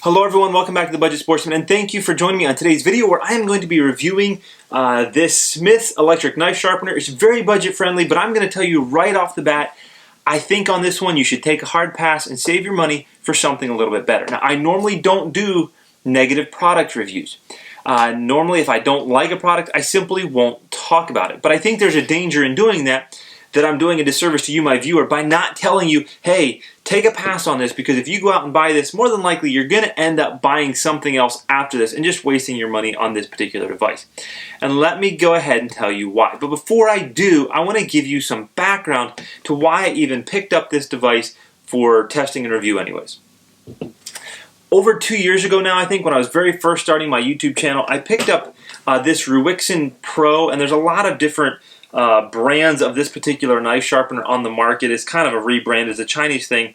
Hello everyone, welcome back to The Budget Sportsman, and thank you for joining me on today's video where I am going to be reviewing this Smith's electric knife sharpener. It's very budget friendly, but I'm going to tell you right off the bat, I think on this one you should take a hard pass and save your money for something a little bit better. Now, I normally don't do negative product reviews. Normally if I don't like a product, I simply won't talk about it. But I think there's a danger in doing that I'm doing a disservice to you, my viewer, by not telling you, hey, take a pass on this, because if you go out and buy this, more than likely you're going to end up buying something else after this and just wasting your money on this particular device. And let me go ahead and tell you why. But before I do, I want to give you some background to why I even picked up this device for testing and review anyways. Over 2 years ago now, I think, when I was very first starting my YouTube channel, I picked up this Ruixin Pro, and there's a lot of different brands of this particular knife sharpener on the market. It's kind of a rebrand, it's a Chinese thing.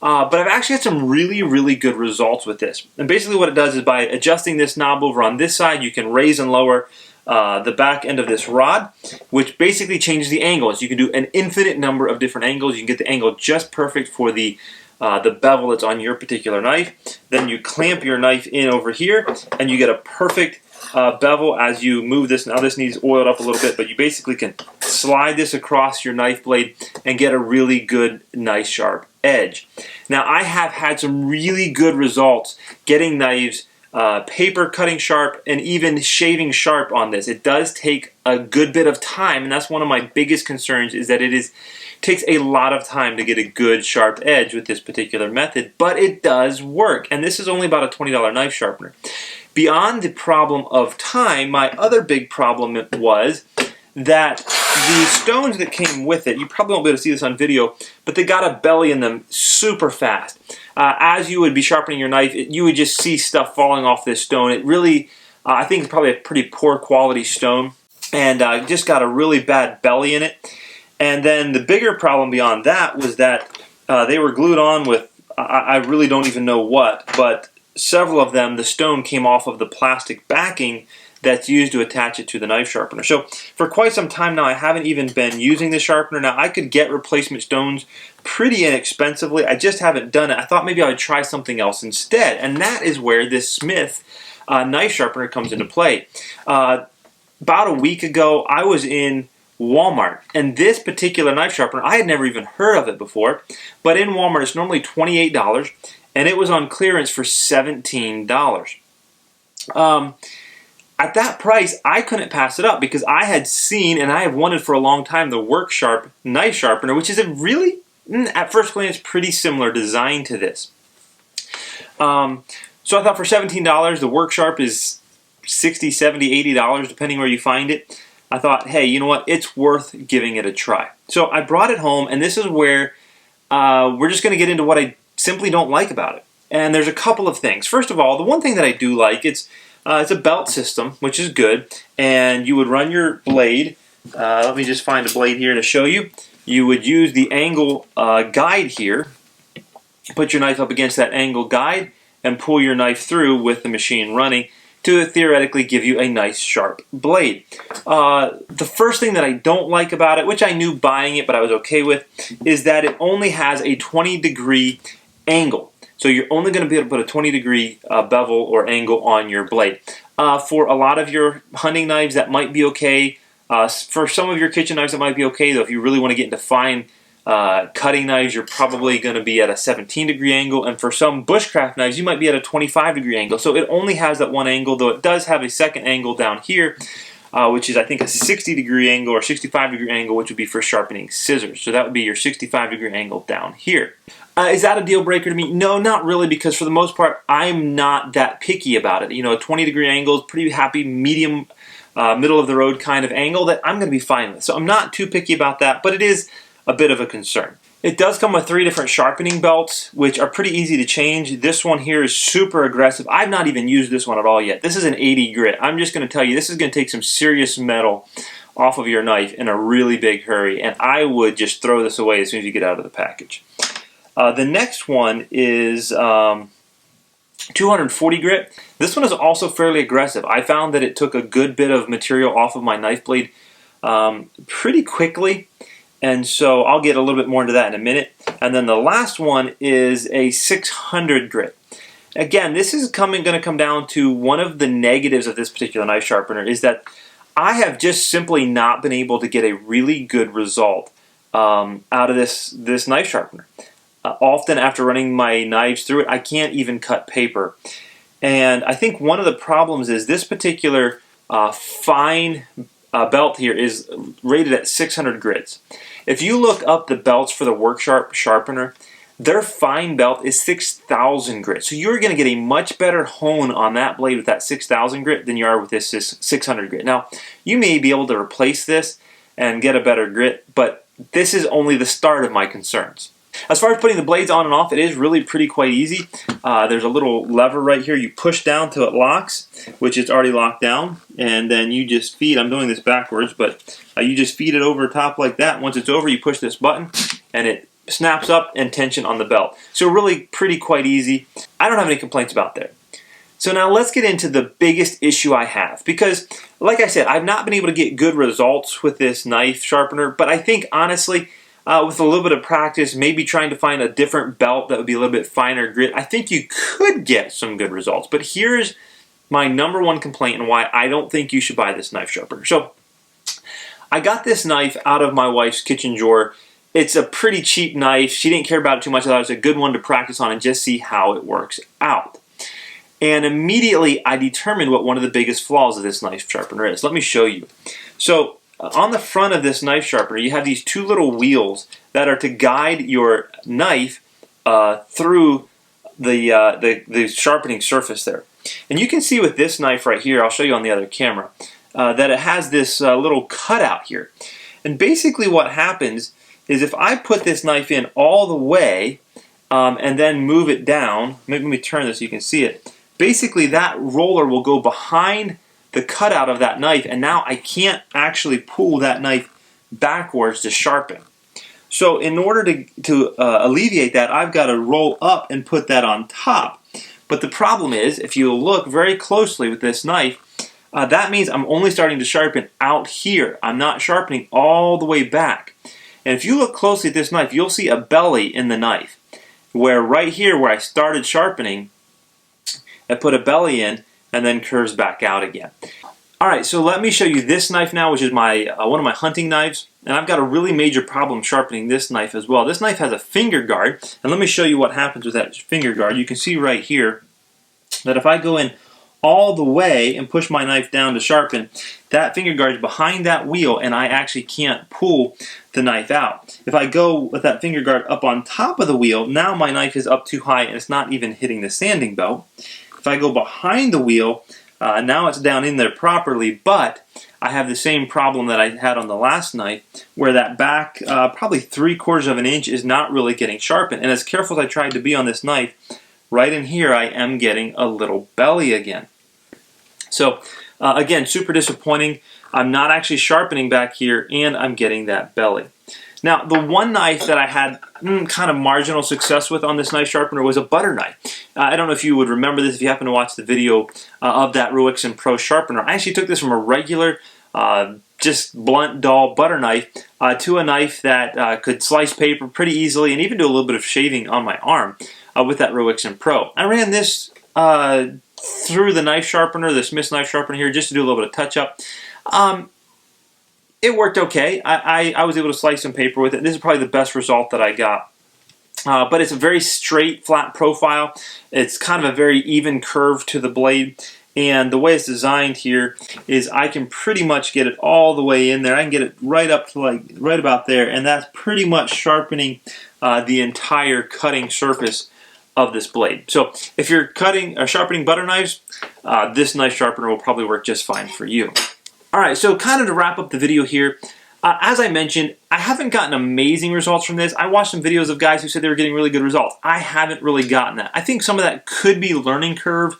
But I've actually had some really good results with this. And basically what it does is by adjusting this knob over on this side, you can raise and lower the back end of this rod, which basically changes the angles. You can do an infinite number of different angles. You can get the angle just perfect for the bevel that's on your particular knife. Then you clamp your knife in over here, and you get a perfect bevel as you move this. Now this needs oiled up a little bit, but you basically can slide this across your knife blade and get a really good, nice, sharp edge. Now I have had some really good results getting knives paper cutting sharp and even shaving sharp on this. It does take a good bit of time, and that's one of my biggest concerns, is that it takes a lot of time to get a good sharp edge with this particular method, but it does work. And this is only about a $20 knife sharpener. Beyond the problem of time, my other big problem was that the stones that came with it, you probably won't be able to see this on video, but they got a belly in them super fast. As you would be sharpening your knife, you would just see stuff falling off this stone. It really, I think it's probably a pretty poor quality stone, and just got a really bad belly in it. And then the bigger problem beyond that was that they were glued on with, I really don't even know what, but several of them, the stone came off of the plastic backing that's used to attach it to the knife sharpener. So for quite some time now, I haven't even been using the sharpener. Now I could get replacement stones pretty inexpensively. I just haven't done it. I thought maybe I would try something else instead, and that is where this Smith knife sharpener comes into play. About a week ago, I was in Walmart, and this particular knife sharpener, I had never even heard of it before, but in Walmart it's normally $28, and it was on clearance for $17. At that price, I couldn't pass it up, because I had seen, and I have wanted for a long time, the Work Sharp knife sharpener, which is a really, at first glance, pretty similar design to this. So I thought for $17, the Work Sharp is $60, $70, $80, depending where you find it. I thought, hey, you know what? It's worth giving it a try. So I brought it home, and this is where we're just going to get into what I simply don't like about it. And there's a couple of things. First of all, the one thing that I do like, it's a belt system, which is good. And you would run your blade. Let me just find a blade here to show you. You would use the angle guide here. Put your knife up against that angle guide and pull your knife through with the machine running to theoretically give you a nice sharp blade. The first thing that I don't like about it, which I knew buying it but I was okay with, is that it only has a 20-degree angle. So you're only going to be able to put a 20-degree bevel or angle on your blade. For a lot of your hunting knives, that might be okay. For some of your kitchen knives, that might be okay, though. If you really want to get into fine cutting knives, you're probably going to be at a 17-degree angle, and for some bushcraft knives, you might be at a 25-degree angle. So it only has that one angle, though it does have a second angle down here, which is, I think, a 60-degree angle or 65-degree angle, which would be for sharpening scissors. So that would be your 65-degree angle down here. Is that a deal breaker to me? No, not really, because for the most part, I'm not that picky about it. You know, a 20-degree angle is pretty happy, medium, middle of the road kind of angle that I'm going to be fine with. So I'm not too picky about that, but it is a bit of a concern. It does come with 3 different sharpening belts, which are pretty easy to change. This one here is super aggressive. I've not even used this one at all yet. This is an 80 grit. I'm just going to tell you, this is going to take some serious metal off of your knife in a really big hurry, and I would just throw this away as soon as you get out of the package. The next one is 240 grit. This one is also fairly aggressive. I found that it took a good bit of material off of my knife blade pretty quickly. And so I'll get a little bit more into that in a minute. And then the last one is a 600 grit. Again, this is going to come down to one of the negatives of this particular knife sharpener is that I have just simply not been able to get a really good result out of this knife sharpener. Often after running my knives through it, I can't even cut paper. And I think one of the problems is this particular fine belt here is rated at 600 grits. If you look up the belts for the Worksharp sharpener, their fine belt is 6,000 grit. So you're going to get a much better hone on that blade with that 6,000 grit than you are with this 600 grit. Now, you may be able to replace this and get a better grit, but this is only the start of my concerns. As far as putting the blades on and off, it is really quite easy. There's a little lever right here. You push down till it locks, which it's already locked down, and then you just feed. I'm doing this backwards, but you just feed it over top like that. Once it's over, you push this button, and it snaps up and tension on the belt. So really quite easy. I don't have any complaints about that. So now let's get into the biggest issue I have, because like I said, I've not been able to get good results with this knife sharpener, but I think honestly, with a little bit of practice, maybe trying to find a different belt that would be a little bit finer grit, I think you could get some good results. But here's my #1 complaint and why I don't think you should buy this knife sharpener. So I got this knife out of my wife's kitchen drawer. It's a pretty cheap knife. She didn't care about it too much. I thought it was a good one to practice on and just see how it works out. And immediately I determined what one of the biggest flaws of this knife sharpener is. Let me show you. So on the front of this knife sharpener, you have these two little wheels that are to guide your knife through the sharpening surface there. And you can see with this knife right here, I'll show you on the other camera, that it has this little cutout here. And basically what happens is if I put this knife in all the way and then move it down, maybe let me turn this so you can see it, basically that roller will go behind the cutout of that knife, and now I can't actually pull that knife backwards to sharpen. So in order to alleviate that, I've got to roll up and put that on top. But the problem is, if you look very closely with this knife, that means I'm only starting to sharpen out here. I'm not sharpening all the way back. And if you look closely at this knife, you'll see a belly in the knife, where right here where I started sharpening, I put a belly in and then curves back out again. Alright, so let me show you this knife now, which is my one of my hunting knives, and I've got a really major problem sharpening this knife as well. This knife has a finger guard, and let me show you what happens with that finger guard. You can see right here that if I go in all the way and push my knife down to sharpen, that finger guard is behind that wheel and I actually can't pull the knife out. If I go with that finger guard up on top of the wheel, now my knife is up too high and it's not even hitting the sanding belt. If I go behind the wheel, now it's down in there properly, but I have the same problem that I had on the last knife, where that back, probably 3/4 of an inch, is not really getting sharpened. And as careful as I tried to be on this knife, right in here I am getting a little belly again. So again, super disappointing. I'm not actually sharpening back here, and I'm getting that belly. Now, the one knife that I had kind of marginal success with on this knife sharpener was a butter knife. I don't know if you would remember this if you happen to watch the video of that Ruixen Pro sharpener. I actually took this from a regular, just blunt, dull butter knife to a knife that could slice paper pretty easily and even do a little bit of shaving on my arm with that Ruixen Pro. I ran this through the knife sharpener, the Smith's knife sharpener here, just to do a little bit of touch-up. It worked okay. I was able to slice some paper with it. This is probably the best result that I got. But it's a very straight, flat profile. It's kind of a very even curve to the blade. And the way it's designed here is I can pretty much get it all the way in there. I can get it right up to like right about there. And that's pretty much sharpening the entire cutting surface of this blade. So if you're cutting or sharpening butter knives, this knife sharpener will probably work just fine for you. Alright, so kind of to wrap up the video here, as I mentioned, I haven't gotten amazing results from this. I watched some videos of guys who said they were getting really good results. I haven't really gotten that. I think some of that could be learning curve,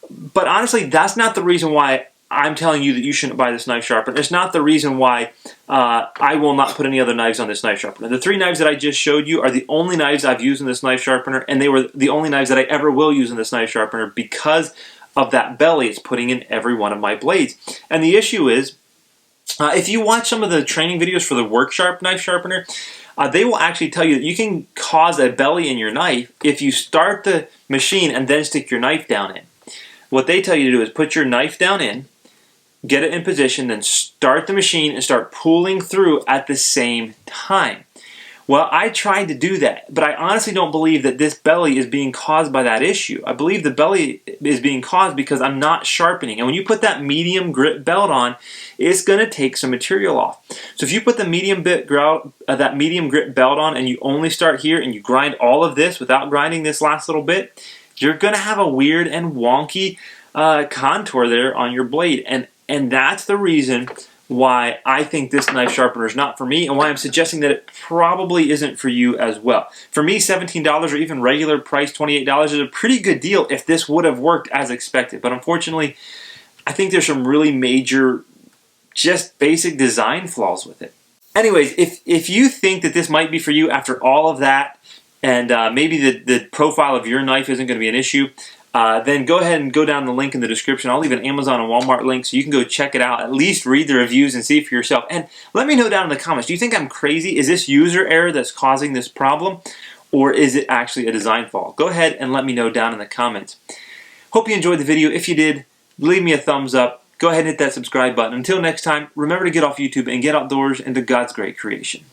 but honestly, that's not the reason why I'm telling you that you shouldn't buy this knife sharpener. It's not the reason why I will not put any other knives on this knife sharpener. The 3 knives that I just showed you are the only knives I've used in this knife sharpener, and they were the only knives that I ever will use in this knife sharpener because of that belly it's putting in every one of my blades. And the issue is, if you watch some of the training videos for the Worksharp knife sharpener, they will actually tell you that you can cause a belly in your knife if you start the machine and then stick your knife down in. What they tell you to do is put your knife down in, get it in position, then start the machine and start pulling through at the same time. Well, I tried to do that, but I honestly don't believe that this belly is being caused by that issue. I believe the belly is being caused because I'm not sharpening. And when you put that medium grip belt on, it's going to take some material off. So if you put the that medium grip belt on and you only start here and you grind all of this without grinding this last little bit, you're going to have a weird and wonky contour there on your blade. And that's the reason why I think this knife sharpener is not for me, and why I'm suggesting that it probably isn't for you as well. For me, $17 or even regular price $28 is a pretty good deal if this would have worked as expected. But unfortunately, I think there's some really major, just basic design flaws with it. Anyways, if you think that this might be for you after all of that, and maybe the profile of your knife isn't going to be an issue, then go ahead and go down the link in the description. I'll leave an Amazon and Walmart link so you can go check it out, at least read the reviews and see it for yourself. And let me know down in the comments, do you think I'm crazy? Is this user error that's causing this problem? Or is it actually a design fault? Go ahead and let me know down in the comments. Hope you enjoyed the video. If you did, leave me a thumbs up. Go ahead and hit that subscribe button. Until next time, remember to get off YouTube and get outdoors into God's great creation.